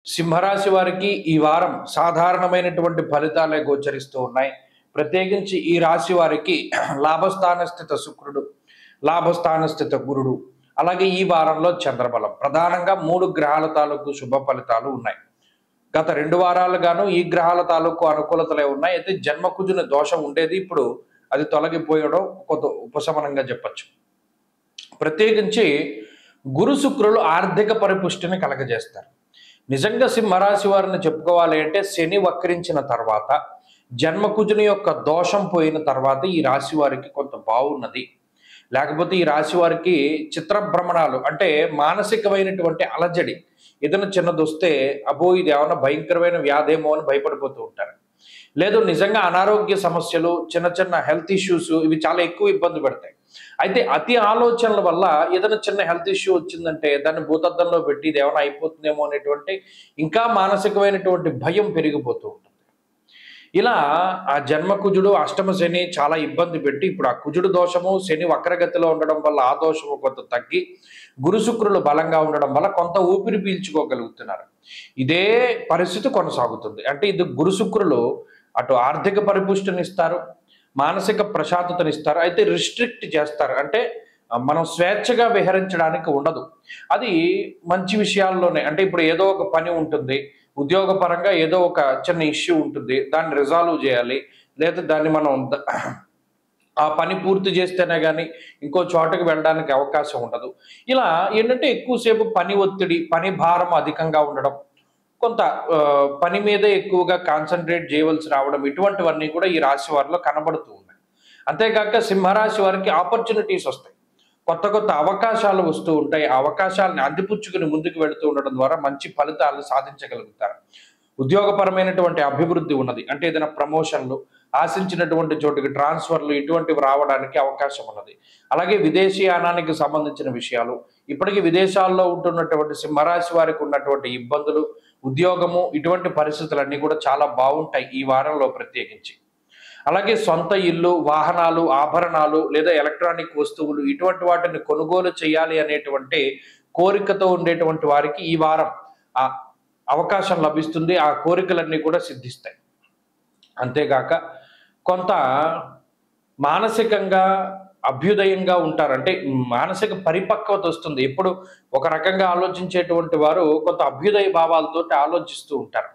సింహరాశి వారికి ఈ వారం సాధారణమైనటువంటి ఫలితాలే గోచరిస్తూ ఉన్నాయి. ప్రత్యేకించి ఈ రాశి వారికి లాభస్థాన స్థిత శుక్రుడు, లాభస్థాన స్థిత గురుడు, అలాగే ఈ వారంలో చంద్రబలం. ప్రధానంగా 3 గ్రహాల తాలూకు శుభ ఫలితాలు ఉన్నాయి. గత 2 వారాలుగాను ఈ గ్రహాల తాలూకు అనుకూలతలే ఉన్నాయి. అయితే జన్మకుజుని దోషం ఉండేది, ఇప్పుడు అది తొలగిపోయడం కొంత ఉపశమనంగా చెప్పచ్చు. ప్రత్యేకించి గురు శుక్రులు ఆర్థిక పరిపుష్టిని కలగజేస్తారు. నిజంగా సింహరాశి వారిని చెప్పుకోవాలి అంటే శని వక్రించిన తర్వాత, జన్మకుజుని యొక్క దోషం పోయిన తర్వాత ఈ రాశి వారికి కొంత బాగున్నది. లేకపోతే ఈ రాశి వారికి చిత్రభ్రమణాలు అంటే మానసికమైనటువంటి అలజడి ఏదైనా చిన్నదొస్తే అబ్బో ఇది ఏమైనా భయంకరమైన వ్యాధేమో అని భయపడిపోతూ ఉంటారు. లేదు నిజంగా అనారోగ్య సమస్యలు, చిన్న చిన్న హెల్త్ ఇష్యూస్ ఇవి చాలా ఎక్కువ ఇబ్బంది పెడతాయి. అయితే అతి ఆలోచనల వల్ల ఏదైనా చిన్న హెల్త్ ఇష్యూ వచ్చిందంటే దాన్ని భూతద్దంలో పెట్టి ఇది ఏమైనా అయిపోతుందేమో అనేటువంటి ఇంకా మానసికమైనటువంటి భయం పెరిగిపోతూ ఉంటుంది. ఇలా ఆ జన్మకుజుడు అష్టమ శని చాలా ఇబ్బంది పెట్టి ఇప్పుడు ఆ కుజుడు దోషము శని వక్రగతిలో ఉండడం వల్ల ఆ దోషము కొంత తగ్గి గురు శుక్రులు బలంగా ఉండడం వల్ల కొంత ఊపిరి పీల్చుకోగలుగుతున్నారు. ఇదే పరిస్థితి కొనసాగుతుంది. అంటే ఇది గురు శుక్రులు అటు ఆర్థిక పరిపుష్టినిస్తారు, మానసిక ప్రశాంతతనిస్తారు, అయితే రిస్ట్రిక్ట్ చేస్తారు. అంటే మనం స్వేచ్ఛగా విహరించడానికి ఉండదు. అది మంచి విషయాల్లోనే. అంటే ఇప్పుడు ఏదో ఒక పని ఉంటుంది, ఉద్యోగపరంగా ఏదో ఒక చిన్న ఇష్యూ ఉంటుంది, దాన్ని రిజాల్వ్ చేయాలి, లేదా దాన్ని మనం ఆ పని పూర్తి చేస్తేనే కానీ ఇంకో చోటకి వెళ్ళడానికి అవకాశం ఉండదు. ఇలా ఏంటంటే ఎక్కువసేపు పని ఒత్తిడి, పని భారం అధికంగా ఉండడం, కొంత పని మీదే ఎక్కువగా కాన్సన్ట్రేట్ చేయవలసి రావడం, ఇటువంటివన్నీ కూడా ఈ రాశి వారిలో కనబడుతూ ఉన్నాయి. అంతేకాక సింహరాశి వారికి ఆపర్చునిటీస్ వస్తాయి, కొత్త కొత్త అవకాశాలు వస్తూ ఉంటాయి. ఆ అవకాశాలను అందిపుచ్చుకుని ముందుకు వెళుతూ ఉండడం ద్వారా మంచి ఫలితాలను సాధించగలుగుతారు. ఉద్యోగపరమైనటువంటి అభివృద్ధి ఉన్నది. అంటే ఏదైనా ప్రమోషన్లు, ఆశించినటువంటి చోటుకి ట్రాన్స్ఫర్లు ఇటువంటివి రావడానికి అవకాశం ఉన్నది. అలాగే విదేశీయానానికి సంబంధించిన విషయాలు, ఇప్పటికీ విదేశాల్లో ఉంటున్నటువంటి సింహరాశి వారికి ఉన్నటువంటి ఇబ్బందులు, ఉద్యోగము ఇటువంటి పరిస్థితులన్నీ కూడా చాలా బాగుంటాయి ఈ వారంలో ప్రత్యేకించి. అలాగే సొంత ఇల్లు, వాహనాలు, ఆభరణాలు లేదా ఎలక్ట్రానిక్ వస్తువులు ఇటువంటి వాటిని కొనుగోలు చేయాలి అనేటువంటి కోరికతో ఉండేటువంటి వారికి ఈ వారం ఆ అవకాశం లభిస్తుంది. ఆ కోరికలన్నీ కూడా సిద్ధిస్తాయి. అంతేగాక కొంత మానసికంగా అభ్యుదయంగా ఉంటారు. అంటే మానసిక పరిపక్వత వస్తుంది. ఎప్పుడు ఒక రకంగా ఆలోచించేటువంటి వారు కొంత అభ్యుదయ భావాలతో ఆలోచిస్తూ ఉంటారు.